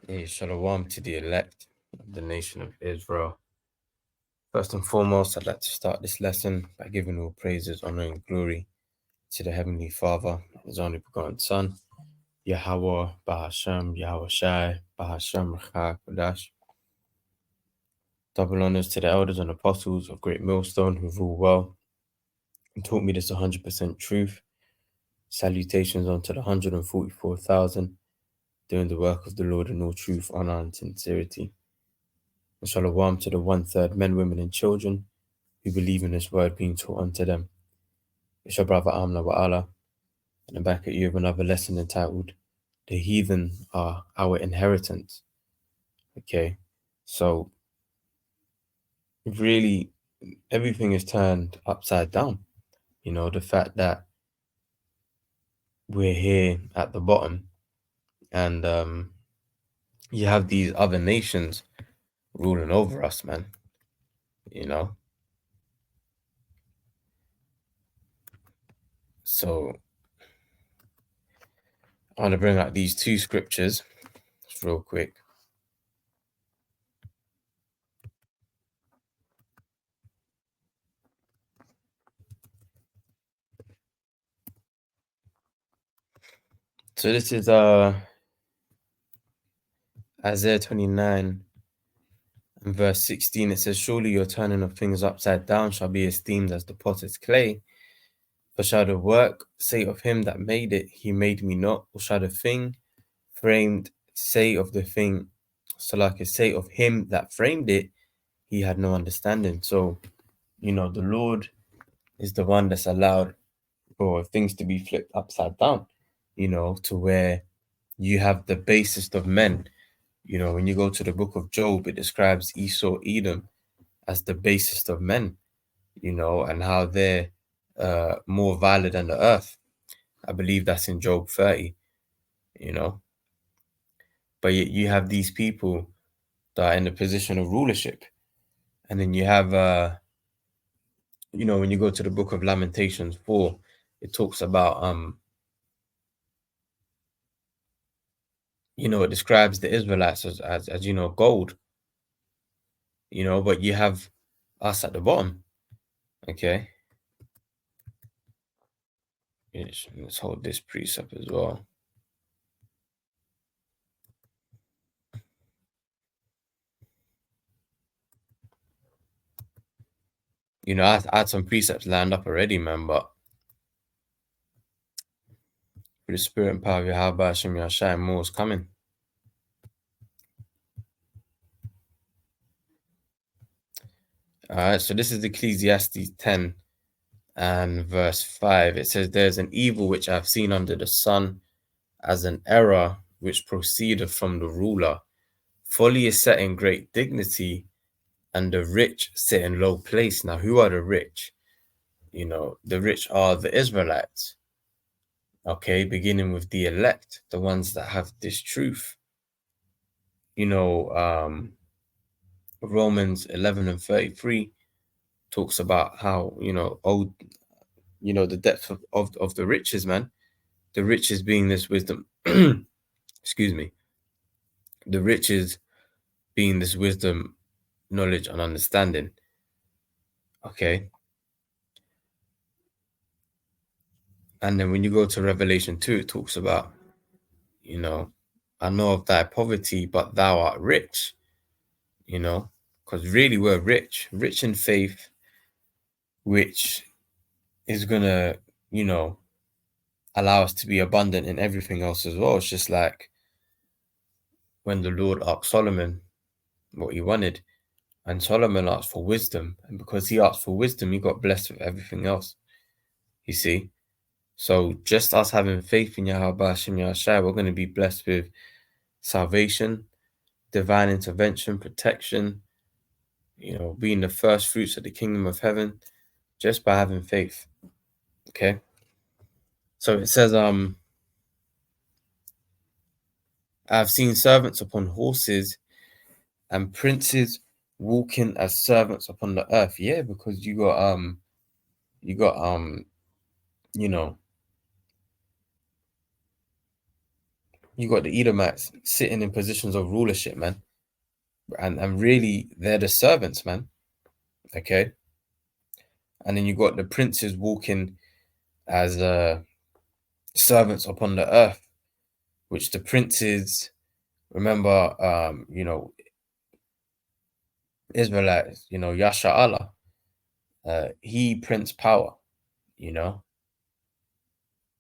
Hey, shalom to the elect of the nation of Israel. First and foremost, I'd like to start this lesson by giving all praises, honor, and glory to the Heavenly Father, His only begotten Son, Yahweh, Bahashem, Yahweh Shai, Bahashem, Rachah, Kodash. Double honors to the elders and apostles of Great Millstone who rule well and taught me this 100% truth. Salutations unto the 144,000 doing the work of the Lord in all truth, honor, and sincerity. And shalom to the 1/3 men, women, and children who believe in this word being taught unto them. It's your brother Amna Wa'ala, and I'm back at you with another lesson entitled The Heathen Are Our Inheritance. Okay, so really everything is turned upside down. You know, the fact that we're here at the bottom and you have these other nations ruling over us, man. You know, so I want to bring out these two scriptures just real quick. So this is Isaiah 29 and verse 16. It says, surely your turning of things upside down shall be esteemed as the potter's clay. For shall the work say of him that made it, he made me not? Or shall the thing framed say of the thing, so like say of him that framed it, he had no understanding. So, you know, the Lord is the one that's allowed for things to be flipped upside down, you know, to where you have the basest of men. You know, when you go to the book of Job, it describes Esau, Edom as the basest of men, you know, and how they're more violent than the earth. I believe that's in Job 30, you know. But yet you have these people that are in the position of rulership. And then you have, you know, when you go to the book of Lamentations 4, it talks about, you know, it describes the Israelites as you know, gold, you know, but you have us at the bottom, okay? Let's hold this precept as well. You know, I had some precepts lined up already, man, but through the spirit and power of Yahweh Hashem Yahshai, more is coming. All right, so this is Ecclesiastes 10 and verse 5. It says, there's an evil which I have seen under the sun, as an error which proceedeth from the ruler. Folly is set in great dignity, and the rich sit in low place. Now, who are the rich? You know, the rich are the Israelites. Okay, beginning with the elect, the ones that have this truth. You know, Romans 11 and 33 talks about how, you know, the depth of the riches, man. The riches being this wisdom. Excuse me. The riches being this wisdom, knowledge, and understanding. Okay. And then when you go to Revelation 2, it talks about, you know, I know of thy poverty, but thou art rich, you know, because really we're rich in faith, which is going to, you know, allow us to be abundant in everything else as well. It's just like when the Lord asked Solomon what he wanted, and Solomon asked for wisdom. And because he asked for wisdom, he got blessed with everything else, you see. So just us having faith in Yahweh Hashem Yahshai, we're going to be blessed with salvation, divine intervention, protection, you know, being the first fruits of the kingdom of heaven, just by having faith. Okay. So it says, I've seen servants upon horses and princes walking as servants upon the earth. Yeah, because you got you know, you got the Edomites sitting in positions of rulership, man. And really they're the servants, man. Okay. And then you got the princes walking as servants upon the earth, which the princes, remember, Israelites, Yasha Allah, he Prince Power, you know,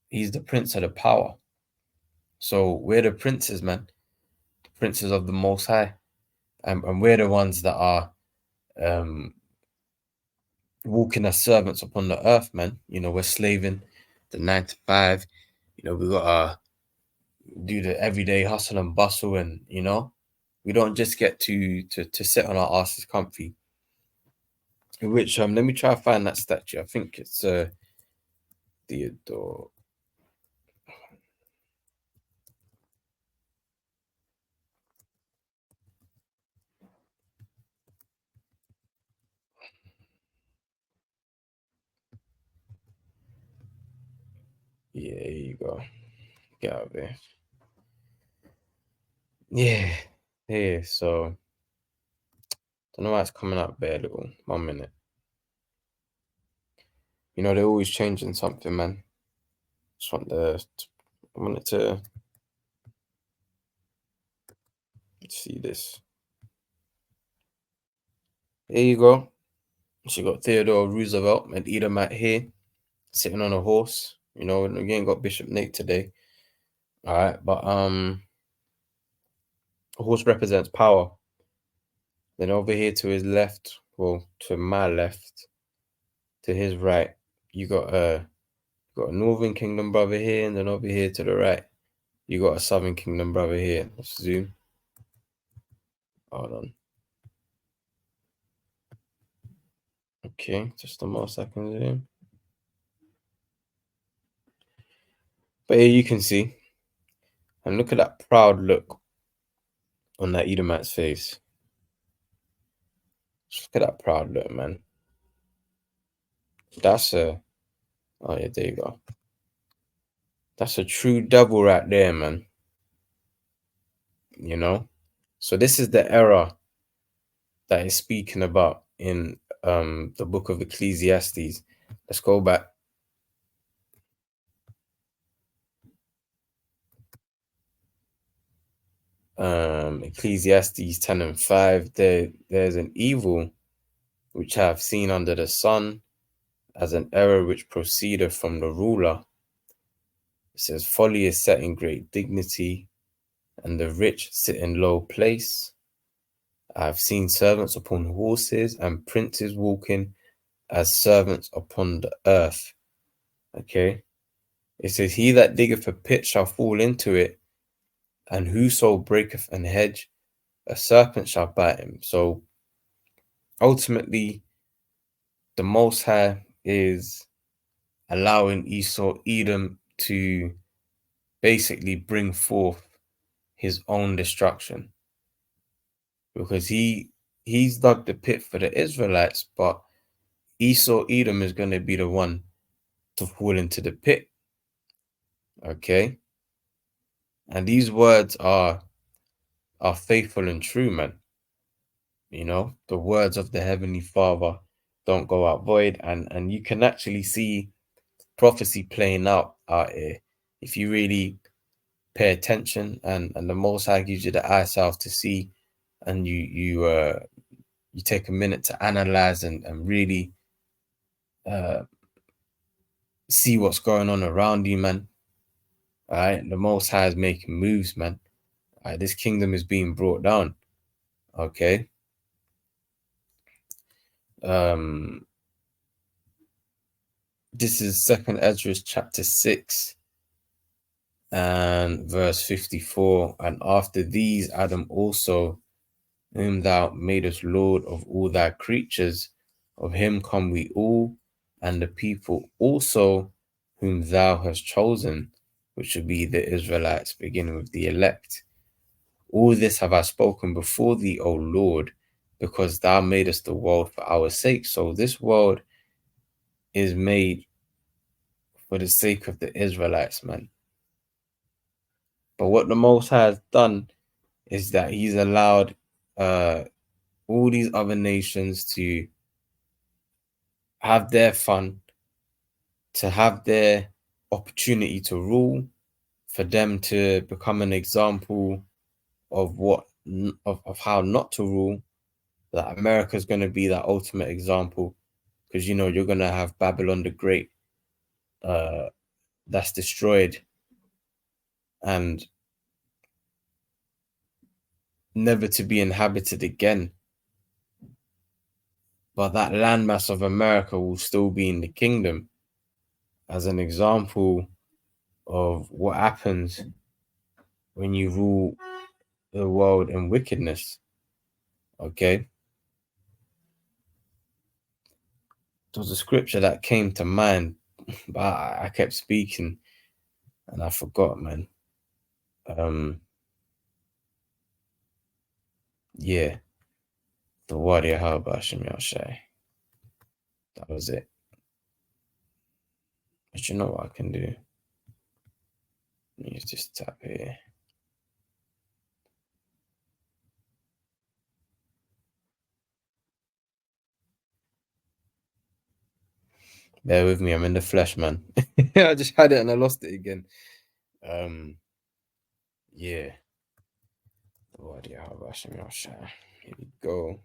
he's the Prince of the Power. So we're the princes, man, princes of the Most High, and we're the ones that are um, walking as servants upon the earth, man. We're slaving the 9 to 5. We gotta do the everyday hustle and bustle, and we don't just get to sit on our asses comfy. Which let me try to find that statue. I think it's Theodore. Yeah, here you go. Get out of there. Yeah, yeah. So don't know why it's coming up bare little. 1 minute. They're always changing something, man. Just I wanted to see this. Here you go. She got Theodore Roosevelt and Edomite here, sitting on a horse. You ain't got Bishop Nate today. All right, but a horse represents power. Then over here to his left, well, to my left, to his right, you got a Northern Kingdom brother here, and then over here to the right, you got a Southern Kingdom brother here. Let's zoom. Hold on. Okay, just the more I can zoom. But here you can see, and look at that proud look on that Edomite's face. Just look at that proud look, man. Oh yeah, there you go. That's a true devil right there, man. So this is the era that is speaking about in the book of Ecclesiastes. Let's go back. Ecclesiastes 10 and 5. There's an evil which I have seen under the sun, as an error which proceedeth from the ruler. It says, folly is set in great dignity, and the rich sit in low place. I have seen servants upon horses, and princes walking as servants upon the earth. Okay. It says, he that diggeth a pit shall fall into it, and whoso breaketh an hedge, a serpent shall bite him. So ultimately, the Most High is allowing Esau, Edom, to basically bring forth his own destruction, because he's dug the pit for the Israelites, but Esau, Edom is going to be the one to fall into the pit. Okay. And these words are faithful and true, man. The words of the Heavenly Father don't go out void, and you can actually see prophecy playing out here if you really pay attention, and the Most High gives you the eyesight to see, and you take a minute to analyze and really see what's going on around you, man. All right, the Most High is making moves, man. All right, this kingdom is being brought down. Okay. This is Second Ezra chapter 6 and verse 54. And after these, Adam also, whom thou madest Lord of all thy creatures, of him come we all, and the people also whom thou hast chosen, which should be the Israelites, beginning with the elect. All this have I spoken before thee, O Lord, because thou madest the world for our sake. So this world is made for the sake of the Israelites, man. But what the Most High has done is that He's allowed all these other nations to have their fun, to have their opportunity to rule, for them to become an example of of how not to rule. That America's going to be that ultimate example, because you're going to have Babylon the Great, that's destroyed and never to be inhabited again. But that landmass of America will still be in the kingdom as an example of what happens when you rule the world in wickedness. Okay. There was a scripture that came to mind, but I kept speaking and I forgot, man. Yeah, the Wadi Habashim Yashai. That was it. But you know what I can do? You just tap here. Bear with me, I'm in the flesh, man. I just had it and I lost it again. Yeah. The Wadi Habashim Yashai. Here we go.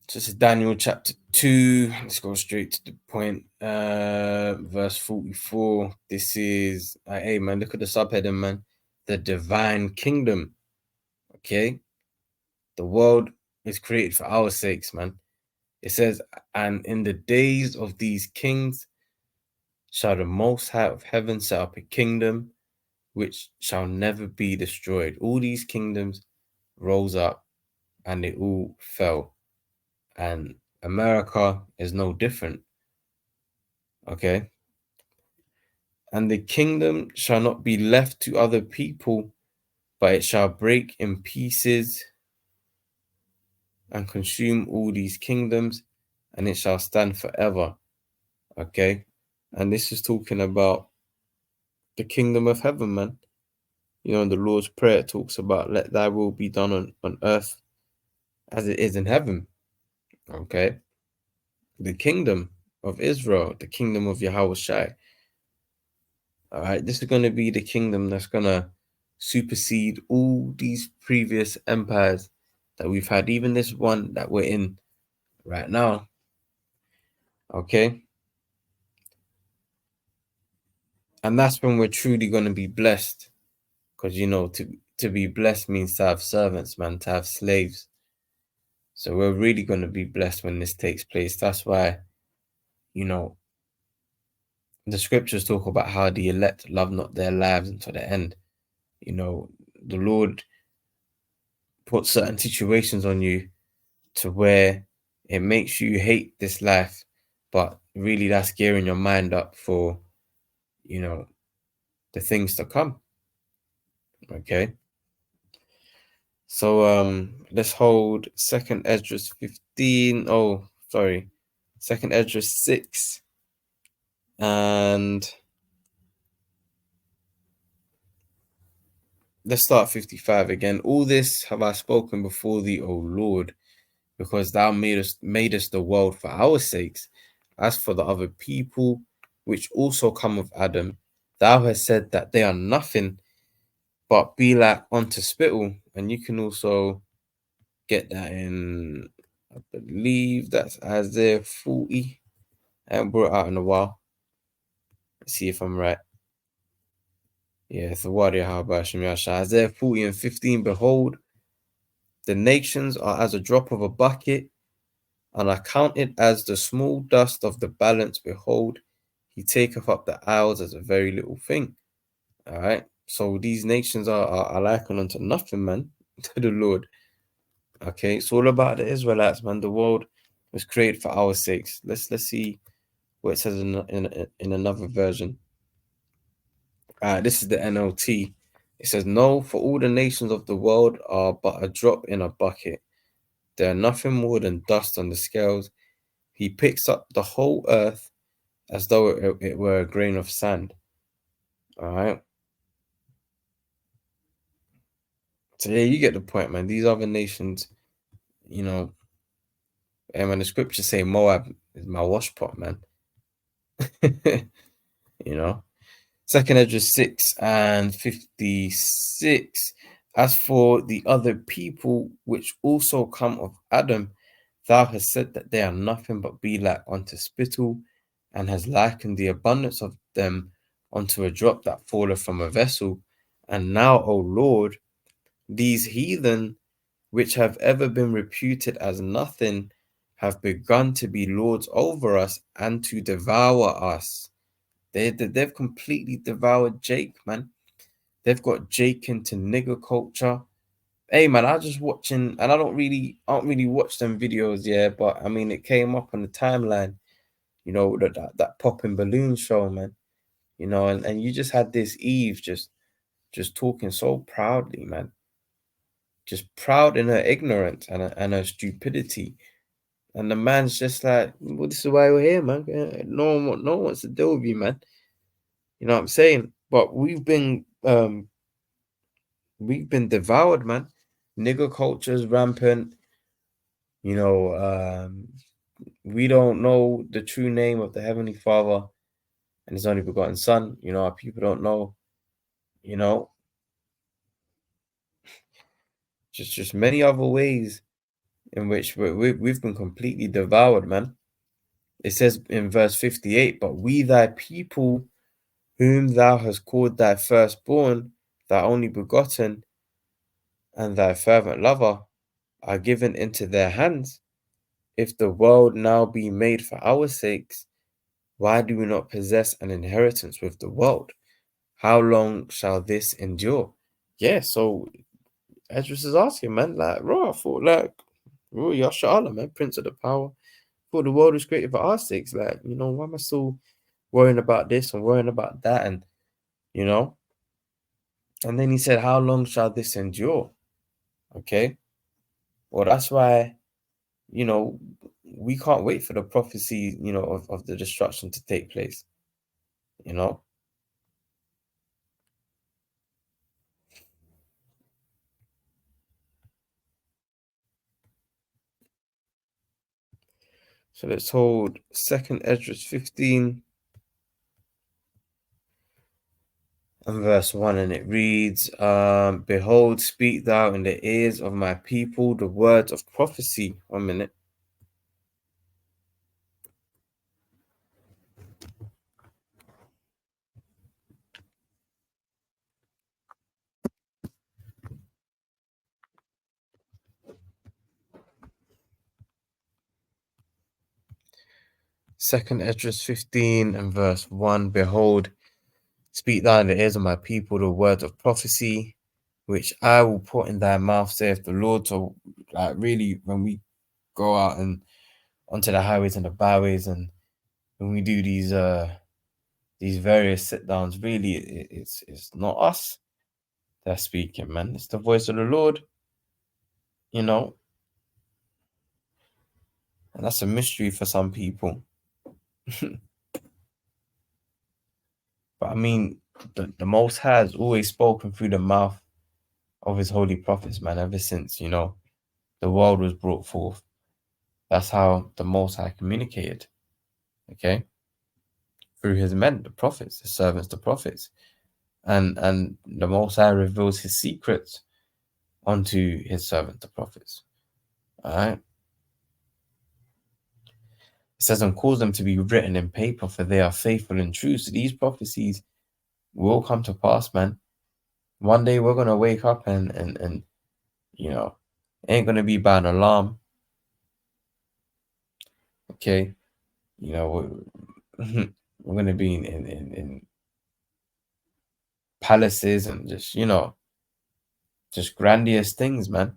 So this is Daniel chapter 2. Let's go straight to the point. Verse 44. This is, hey man, look at the subheading, man. The divine kingdom. Okay. The world is created for our sakes, man. It says, and in the days of these kings shall the Most High of heaven set up a kingdom which shall never be destroyed. All these kingdoms rose up and they all fell. And America is no different. Okay. And the kingdom shall not be left to other people, but it shall break in pieces and consume all these kingdoms, and it shall stand forever. Okay. And this is talking about the kingdom of heaven, man. In the Lord's Prayer talks about, let thy will be done on earth as it is in heaven. Okay. The kingdom of Israel, the kingdom of Yahweh Shai. All right. This is going to be the kingdom that's going to supersede all these previous empires that we've had, even this one that we're in right now. Okay. And that's when we're truly going to be blessed. Because, to be blessed means to have servants, man, to have slaves. So we're really going to be blessed when this takes place. That's why, the scriptures talk about how the elect love not their lives until the end. The Lord puts certain situations on you to where it makes you hate this life, but really that's gearing your mind up for, the things to come. Okay. So let's hold Second Esdras 15. Oh, sorry. Second Esdras 6. And let's start 55 again. All this have I spoken before thee, O Lord, because thou madest the world for our sakes. As for the other people, which also come of Adam, thou hast said that they are nothing, but be like unto spittle. And you can also get that in, I believe that's Isaiah 40. I haven't brought it out in a while. Let's see if I'm right. Yeah, it's the Wadi Habashim Yasha. Isaiah 40 and 15. Behold, the nations are as a drop of a bucket, and are counted as the small dust of the balance. Behold, he taketh up the isles as a very little thing. All right. So these nations are likened unto nothing, man, to the Lord. Okay, it's all about the Israelites, man. The world was created for our sakes. Let's see what it says in another version. This is the NLT. It says, no, for all the nations of the world are but a drop in a bucket. They are nothing more than dust on the scales. He picks up the whole earth as though it were a grain of sand. All right. So yeah, you get the point, man. These other nations, you know, and when the scriptures say Moab is my wash pot, man. You know. Second Ezra 6 and 56. As for the other people which also come of Adam, thou hast said that they are nothing but be like unto spittle, and has likened the abundance of them unto a drop that falleth from a vessel. And now, O Lord, these heathen which have ever been reputed as nothing have begun to be lords over us and to devour us. They've completely devoured Jake, man. They've got Jake into nigger culture. Hey, man, I just watching, and I don't really watch them videos, yeah. But I mean, it came up on the timeline, you know, that popping balloon show, man. You know, and you just had this Eve just talking so proudly, man, just proud in her ignorance and her stupidity. And the man's just like, well, this is why we're here, man. No one wants to deal with you, man. You know what I'm saying? But we've been devoured, man. Nigger culture is rampant. You know, we don't know the true name of the Heavenly Father and His only begotten Son. You know, our people don't know. You know, just many other ways in which we've been completely devoured, man. It says in verse 58, but we thy people, whom thou hast called thy firstborn, thy only begotten, and thy fervent lover, are given into their hands. If the world now be made for our sakes, why do we not possess an inheritance with the world? How long shall this endure? Yeah, so Ezra is asking, man, like, bro, I thought, like, bro, Yasha, man, Prince of the Power, thought the world was created for our sakes. Like, you know, why am I still worrying about this and worrying about that? And, you know, and then he said, how long shall this endure? Okay, well, that's why, you know, we can't wait for the prophecy, you know, of the destruction to take place, you know. So let's hold Second Ezra 15 and verse 1, and it reads, behold, speak thou in the ears of my people the words of prophecy. 1 minute. Second Ezra 15 and verse 1, behold, speak thou in the ears of my people the words of prophecy, which I will put in thy mouth, saith the Lord. So, like, really, when we go out and onto the highways and the byways, and when we do these various sit downs, really, it's not us that's speaking, man. It's the voice of the Lord, you know, and that's a mystery for some people. But I mean, the Most High has always spoken through the mouth of His holy prophets, man. Ever since, you know, the world was brought forth, that's how the Most High communicated. Okay, through His men, the prophets, His servants, the prophets, and the Most High reveals His secrets unto His servants, the prophets. All right. It says, and cause them to be written in paper, for they are faithful and true. So these prophecies will come to pass, man. One day we're gonna wake up and you know, it ain't gonna be by an alarm. Okay, you know, we're gonna be in palaces and just, you know, just grandiose things, man.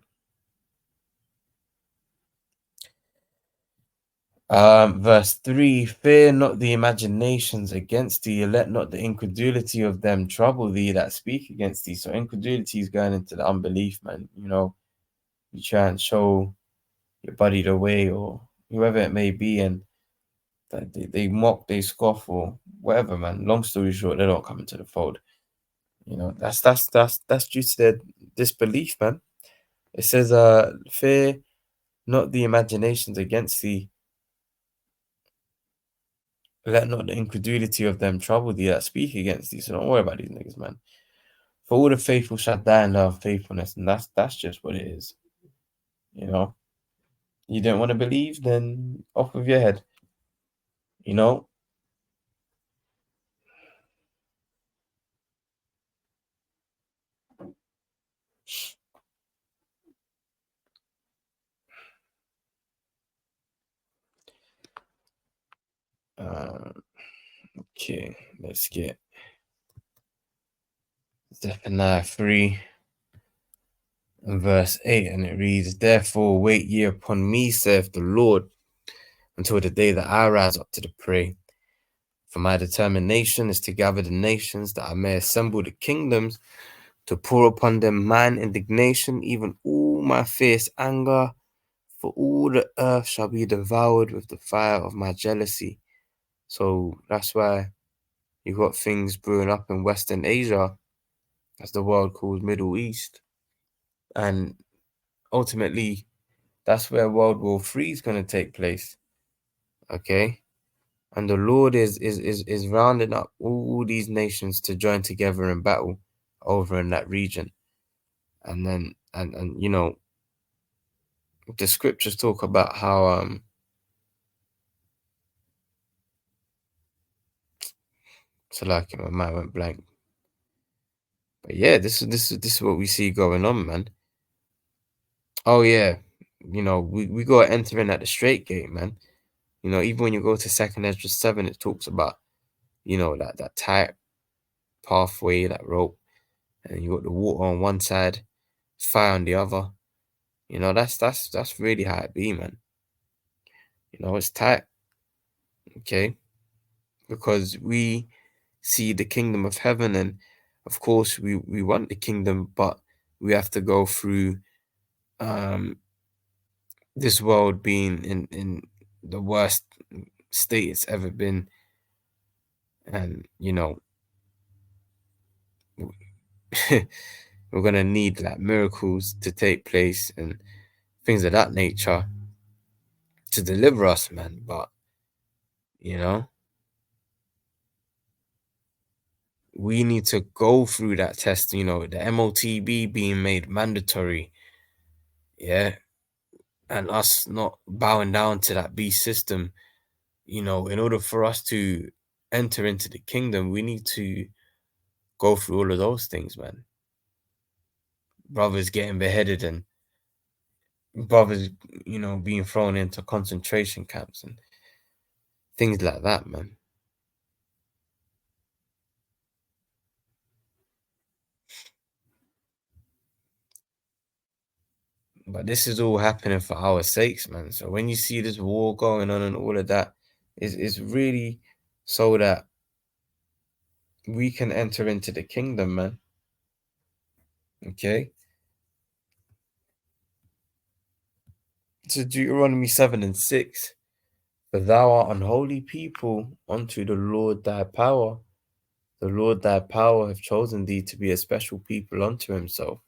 Verse 3, fear not the imaginations against thee, let not the incredulity of them trouble thee that speak against thee. So incredulity is going into the unbelief, man. You know, you try and show your buddy the way or whoever it may be, and they mock, they scoff, or whatever, man. Long story short, they don't come into the fold. That's due to their disbelief, man. It says, fear not the imaginations against thee, let not the incredulity of them trouble thee that speak against thee. So don't worry about these niggas, man. For all the faithful shall die in love faithfulness, and that's just what it is. You know, you don't want to believe, then off with your head. You know. Uh, okay, let's get Zephaniah 3 and verse 8, and it reads, "Therefore wait ye upon me, saith the Lord, until the day that I rise up to the prey. For my determination is to gather the nations, that I may assemble the kingdoms, to pour upon them mine indignation, even all my fierce anger, for all the earth shall be devoured with the fire of my jealousy." So that's why you got things brewing up in Western Asia, as the world calls Middle East. And ultimately, that's where World War III is going to take place. Okay? And the Lord is rounding up all these nations to join together in battle over in that region. And then and the scriptures talk about how so like my mind went blank. But yeah, this is what we see going on, man. Oh yeah. We gotta enter in at the straight gate, man. Even when you go to Second Ezra 7, it talks about, that tight pathway, that rope, and you got the water on one side, fire on the other. That's really how it be, man. It's tight, okay? Because we see the kingdom of heaven, and of course we want the kingdom, but we have to go through um this world being in the worst state it's ever been, and we're gonna need like miracles to take place and things of that nature to deliver us, man. But you know, we need to go through that test. The MOTB being made mandatory, yeah, and us not bowing down to that beast system. In order for us to enter into the kingdom, we need to go through all of those things, man. Brothers getting beheaded and brothers, being thrown into concentration camps and things like that, man. But this is all happening for our sakes, man. So when you see this war going on and all of that, it's really so that we can enter into the kingdom, man. Okay? So Deuteronomy 7 and 6. For thou art an holy people unto the Lord thy power. The Lord thy power hath chosen thee to be a special people unto himself,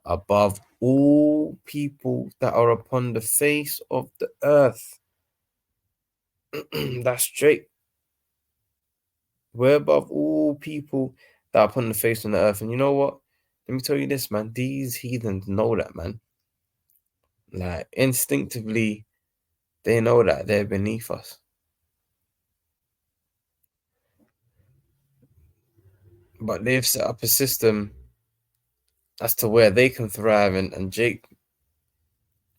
above all people that are upon the face of the earth. That's straight. We're above all people that are upon the face of the earth. And you know what? Let me tell you this, man. These heathens know that, man. Like, instinctively, they know that they're beneath us. But they've set up a system as to where they can thrive. And Jake,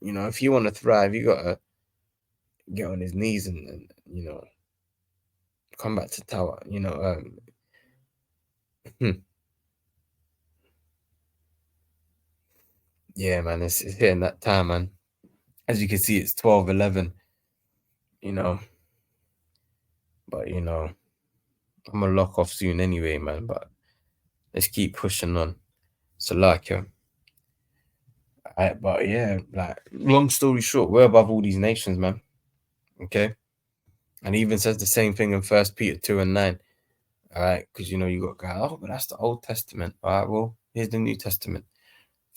if you want to thrive, you got to get on his knees and come back to tower. Yeah, man, it's hitting that time, man. As you can see, it's 12:11. You know, but I'm gonna lock off soon anyway, man. But let's keep pushing on. So like, but yeah, like, long story short, we're above all these nations, man. Okay, and he even says the same thing in First Peter 2 and 9. All right, because you got guys. Oh, but that's the Old Testament. All right, well, here's the New Testament.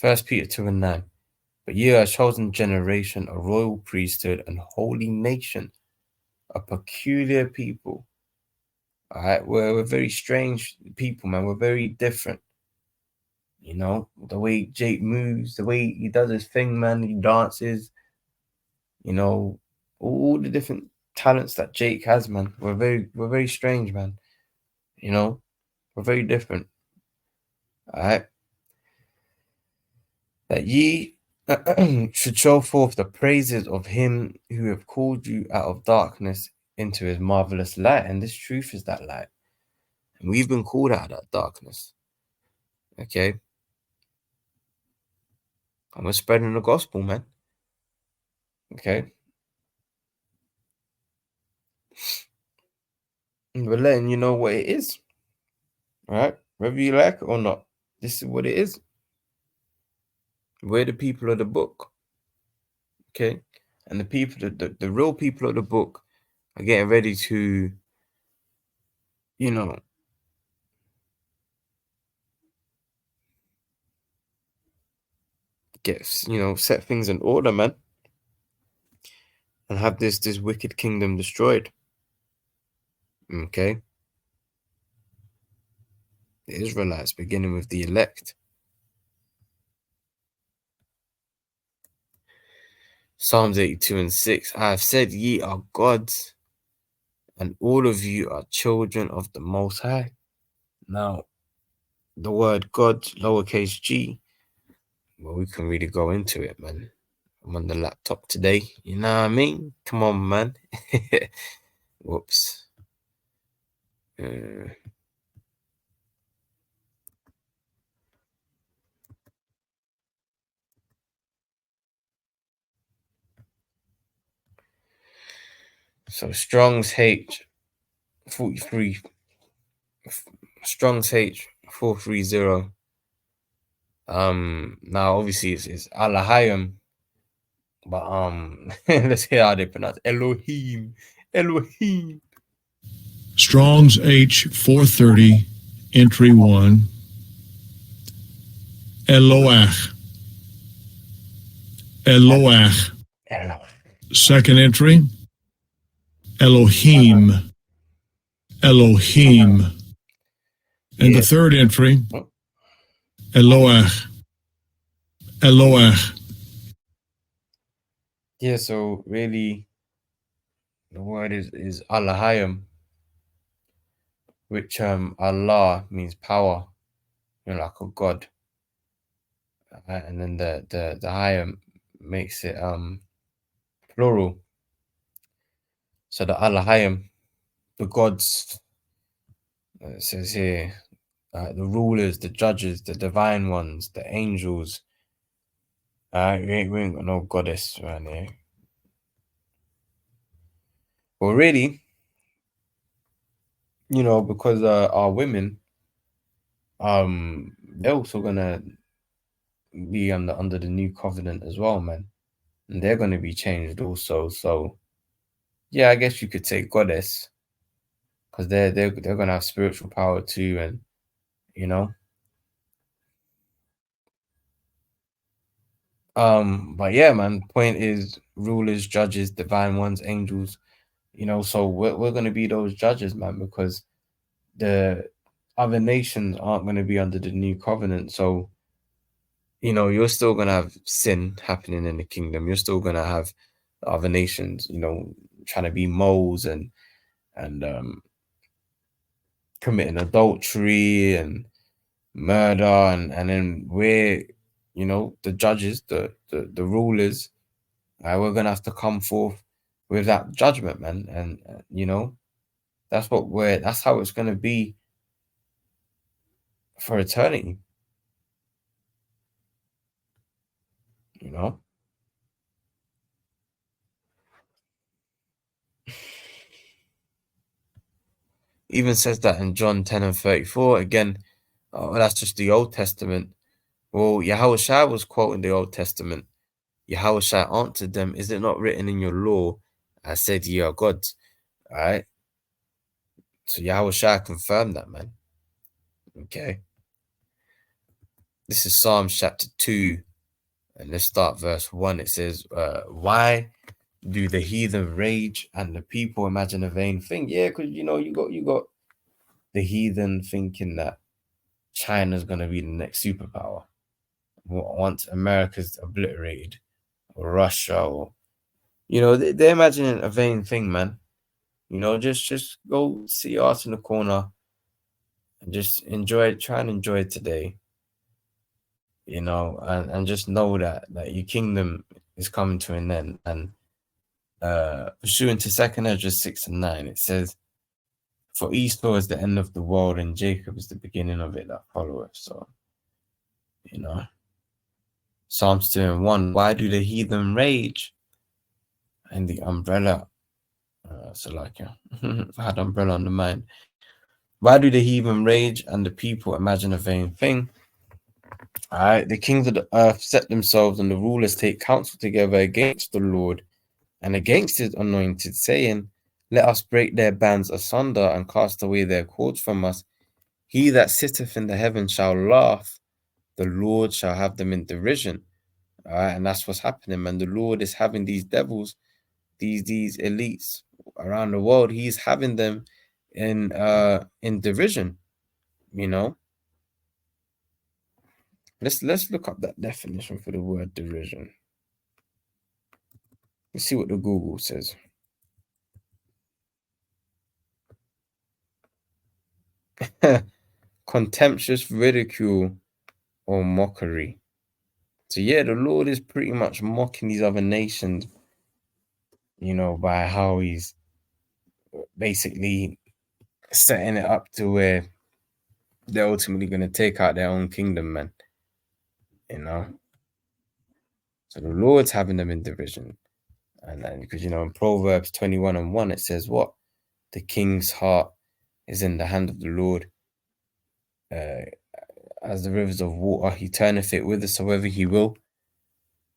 1 Peter 2:9. But ye are a chosen generation, a royal priesthood, and holy nation, a peculiar people. All right, we're very strange people, man. We're very different. The way Jake moves, the way he does his thing, man. He dances. You know, all the different talents that Jake has, man. We're very strange, man. We're very different. All right, that ye should show forth the praises of him who have called you out of darkness into his marvelous light. And this truth is that light. And we've been called out of that darkness. Okay. And we're spreading the gospel, man. Okay. And we're letting you know what it is. All right. Whether you like it or not, this is what it is. We're the people of the book. Okay. And the people, the real people of the book are getting ready to, you know, set things in order, man, and have this wicked kingdom destroyed. Okay. The Israelites, beginning with the elect. Psalms 82:6. I have said ye are gods, and all of you are children of the Most High. Now, the word God, lowercase g, well, we can really go into it, man. I'm on the laptop today. You know what I mean? Come on, man. Whoops. So Strong's H 43. Strong's H 430. Now obviously it's Alahayim, but let's hear how they pronounce Elohim. Elohim. Strong's H 430, entry 1. Eloach. Eloach. Second entry. Elohim. Elohim. And the third entry. Eloach. Eloach. Yeah, so really the word is Alahayim, which Allah means power, like a god. And then the Hayim makes it plural. So the Alahayim, the gods, it says here, the rulers, the judges, the divine ones, the angels. We ain't got no goddess around here. Well, really, because our women, they're also gonna be under the new covenant as well, man, and they're gonna be changed also. So, yeah, I guess you could say goddess, because they're gonna have spiritual power too, and you know. But yeah, man, point is rulers, judges, divine ones, angels, so we're gonna be those judges, man, because the other nations aren't gonna be under the new covenant. So, you're still gonna have sin happening in the kingdom. You're still gonna have other nations, trying to be moles and committing adultery and murder, and then we're, the judges, the rulers. We're gonna have to come forth with that judgment, man, and that's how it's gonna be for eternity. Even says that in John 10:34. Again, that's just the Old Testament. Well, Yahushua was quoting the Old Testament. Yahushua answered them, is it not written in your law, I said ye are gods? All right. So Yahushua confirmed that, man. Okay. This is Psalms chapter 2. And let's start verse 1. It says, why do the heathen rage and the people imagine a vain thing? Yeah, because you got the heathen thinking that China's gonna be the next superpower. Once America's obliterated, or Russia, or they're imagining a vain thing, man. Just go see art in the corner and just enjoy it. Try and enjoy it today, and just know that your kingdom is coming to an end. And pursuant to 2nd Ezra 6 and 9, it says, "For Esau is the end of the world, and Jacob is the beginning of it that followeth." So, Psalms 2 and 1, why do the heathen rage? And the umbrella, I had umbrella on the mind. Why do the heathen rage and the people imagine a vain thing? All right, the kings of the earth set themselves, and the rulers take counsel together against the Lord and against his anointed, saying, "Let us break their bands asunder and cast away their cords from us. He that sitteth in the heavens shall laugh, the Lord shall have them in derision." All right, and that's what's happening, man. The Lord is having these devils, these elites around the world. He's having them in derision. Let's look up that definition for the word derision. Let's see what the Google says. Contemptuous ridicule or mockery. So yeah, the Lord is pretty much mocking these other nations, by how he's basically setting it up to where they're ultimately going to take out their own kingdom, man. So the Lord's having them in derision. And then, because, in Proverbs 21 and 1, it says what? The king's heart is in the hand of the Lord. As the rivers of water, he turneth it whithersoever he will.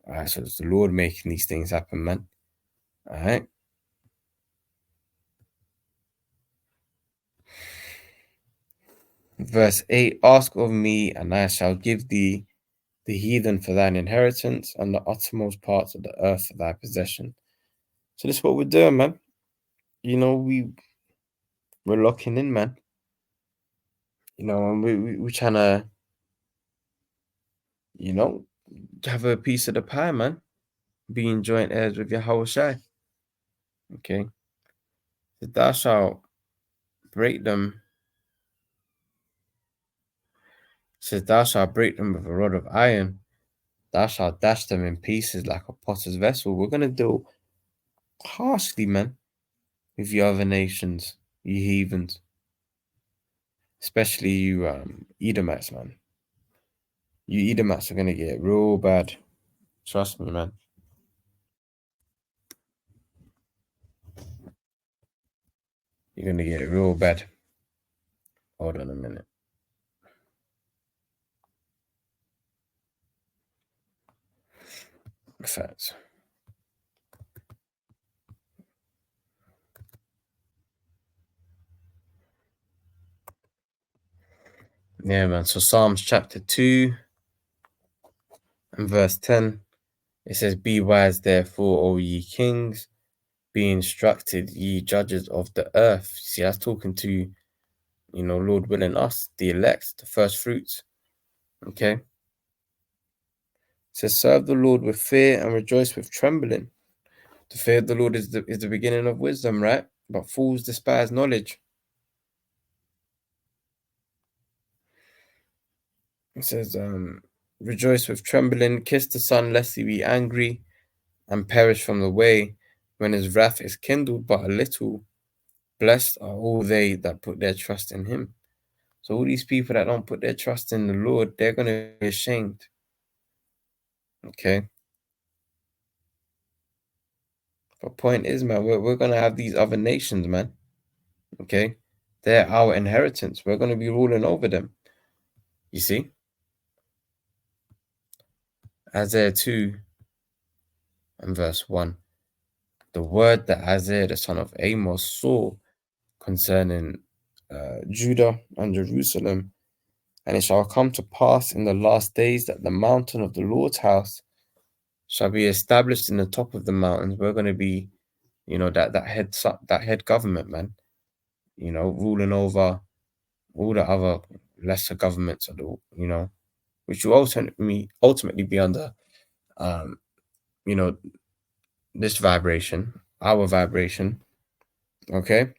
All right, so it's the Lord making these things happen, man. All right. Verse 8, ask of me, and I shall give thee the heathen for thine inheritance, and the uttermost parts of the earth for thy possession. So this is what we're doing, man. We're locking in, man. And we're trying to, have a piece of the pie, man. Being joint heirs with Yahushua. Okay. So thou shalt break them. Says thou shalt break them with a rod of iron. Thou shalt dash them in pieces like a potter's vessel. We're gonna deal harshly, man, with you other nations, you heathens. Especially you Edomites, man. You Edomites are gonna get real bad. Trust me, man. You're gonna get real bad. Hold on a minute. Facts. Yeah, man. So Psalms chapter 2 and verse 10, it says, "Be wise, therefore, O ye kings, be instructed, ye judges of the earth." See, that's talking to, Lord willing, us, the elect, the first fruits. Okay. It says, "Serve the Lord with fear and rejoice with trembling." The fear of the Lord is the beginning of wisdom, right? But fools despise knowledge. It says, "Rejoice with trembling, kiss the Son, lest he be angry and perish from the way, when his wrath is kindled but a little. Blessed are all they that put their trust in him." So all these people that don't put their trust in the Lord, they're going to be ashamed. Okay. But point is, man, we're going to have these other nations, man. Okay. They're our inheritance. We're going to be ruling over them. You see? Isaiah 2 and verse 1. The word that Isaiah the son of Amos saw concerning Judah and Jerusalem. And it shall come to pass in the last days that the mountain of the Lord's house shall be established in the top of the mountains. We're going to be, that head government, man. Ruling over all the other lesser governments of the, which will ultimately be under, you know, this vibration, our vibration. Okay.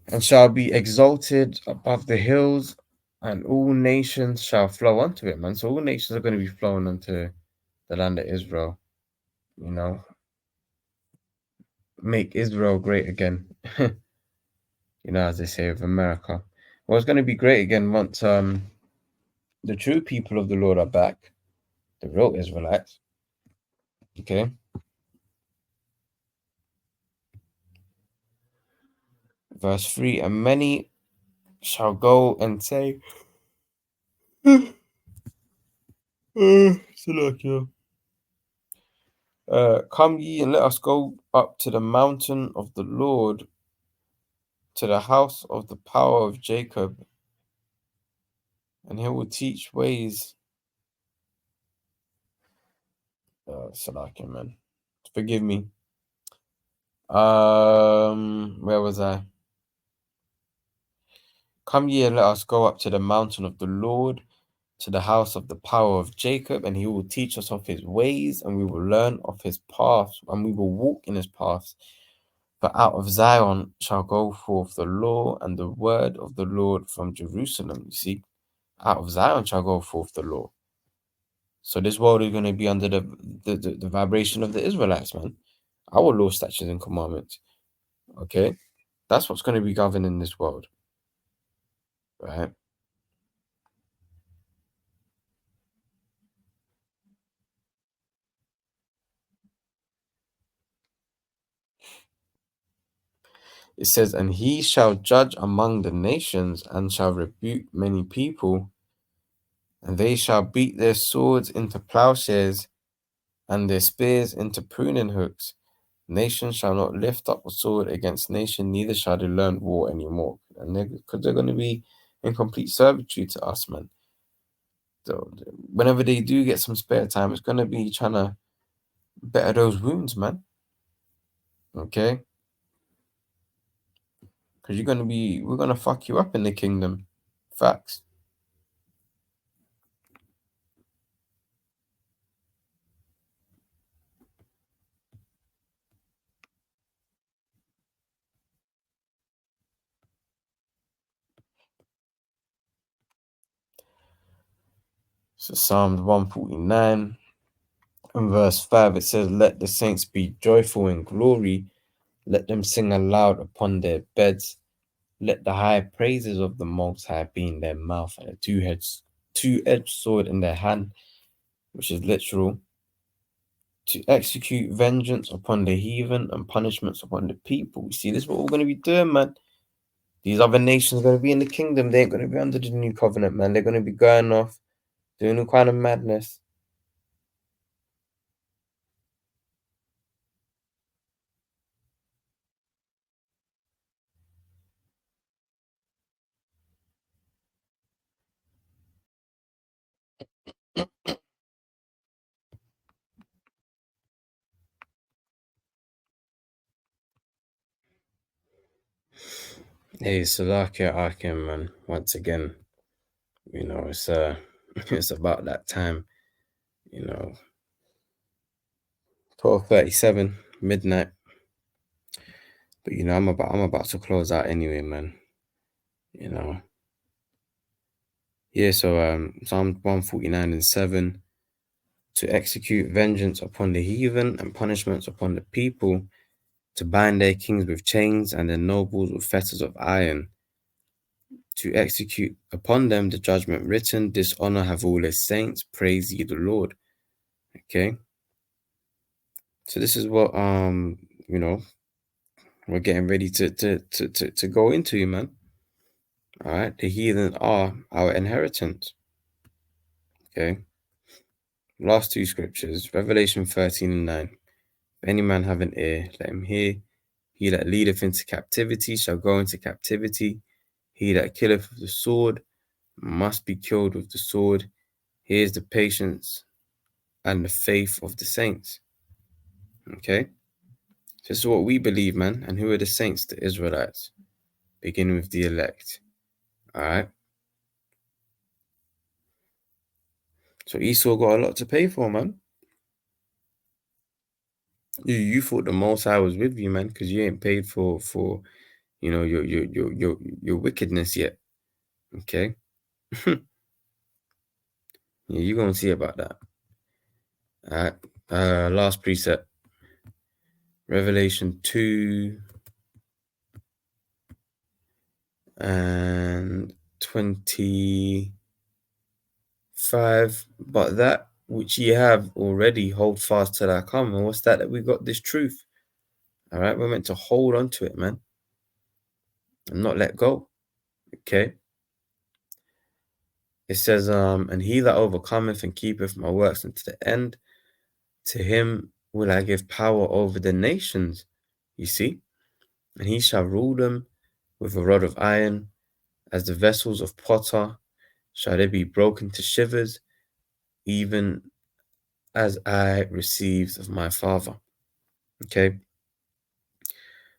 And shall be exalted above the hills, and all nations shall flow unto it, man. So all nations are going to be flowing unto the land of Israel, make Israel great again, as they say of America. Well, it's going to be great again once the true people of the Lord are back, the real Israelites. Okay. Verse 3, and many shall go and say, come ye and let us go up to the mountain of the Lord, to the house of the power of Jacob, and he will teach ways. Salakia, man. Forgive me. Where was I? Come ye and let us go up to the mountain of the Lord, to the house of the power of Jacob, and he will teach us of his ways, and we will learn of his paths, and we will walk in his paths. For out of Zion shall go forth the law and the word of the Lord from Jerusalem. You see, out of Zion shall go forth the law. So this world is going to be under the vibration of the Israelites, man. Our law, statutes, and commandments. Okay? That's what's going to be governing this world. Right? It says, and he shall judge among the nations, and shall rebuke many people, and they shall beat their swords into plowshares, and their spears into pruning hooks. Nation shall not lift up a sword against nation, neither shall they learn war anymore. And because they're going to be in complete servitude to us, man. So whenever they do get some spare time, it's going to be trying to better those wounds, man. Okay? Because we're going to fuck you up in the kingdom. Facts. So Psalms 149 and verse 5, it says, let the saints be joyful in glory. Let them sing aloud upon their beds. Let the high praises of the Most High be in their mouth, and a two-edged sword in their hand, which is literal, to execute vengeance upon the heathen and punishments upon the people. You see, this is what we're going to be doing, man. These other nations are going to be in the kingdom. They ain't going to be under the new covenant, man. They're going to be going off, doing all kind of madness. Hey, Salakia Akim, man. Once again, it's it's about that time, 12:37 midnight. But I'm about to close out anyway, man. Yeah, so Psalm 149 and 7, to execute vengeance upon the heathen and punishments upon the people, to bind their kings with chains and their nobles with fetters of iron, to execute upon them the judgment written, dishonor have all his saints, praise ye the Lord. Okay. So this is what we're getting ready to go into, man. All right, the heathen are our inheritance. Okay. Last two scriptures, Revelation 13 and 9. If any man have an ear, let him hear He that leadeth into captivity shall go into captivity. He that killeth with the sword must be killed with the sword. Here's the patience and the faith of the saints. Okay? This is what we believe, man. And who are the saints? The Israelites. Beginning with the elect. Alright? So Esau got a lot to pay for, man. You thought the Most High was with you, man, because you ain't paid for your wickedness yet. Okay? Yeah, you're gonna see about that. Alright. Last precept. Revelation 2 and 25. But that which ye have already hold fast till I come. And what's that we got this truth? All right, we're meant to hold on to it, man, and not let go. Okay. It says, and he that overcometh and keepeth my works unto the end, to him will I give power over the nations. You see, and he shall rule them with a rod of iron, as the vessels of potter shall they be broken to shivers, even as I received of my Father. Okay.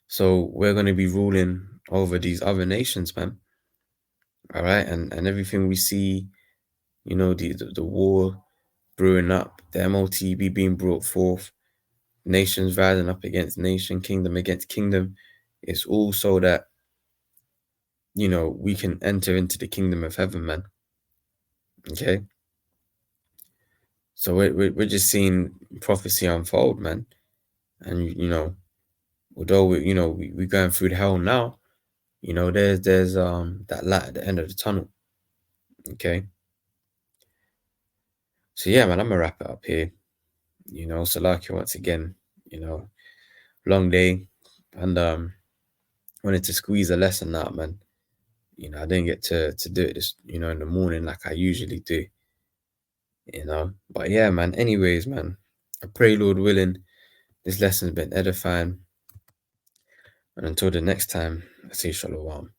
So we're going to be ruling over these other nations, man. All right. And everything we see, you know, the war brewing up, the MOTB being brought forth, nations rising up against nation, kingdom against kingdom. It's all so that, you know, we can enter into the kingdom of heaven, man. Okay. So we're just seeing prophecy unfold, man. And, you know, although we're going through the hell now, you know, there's that light at the end of the tunnel. Okay. So yeah, man, I'm gonna wrap it up here. You know, Salakia once again, you know, long day, and wanted to squeeze a lesson out, man. You know, I didn't get to do it this, you know, in the morning like I usually do. You know, but yeah, man. Anyways, man, I pray, Lord willing, this lesson's been edifying. And until the next time, I say shalom.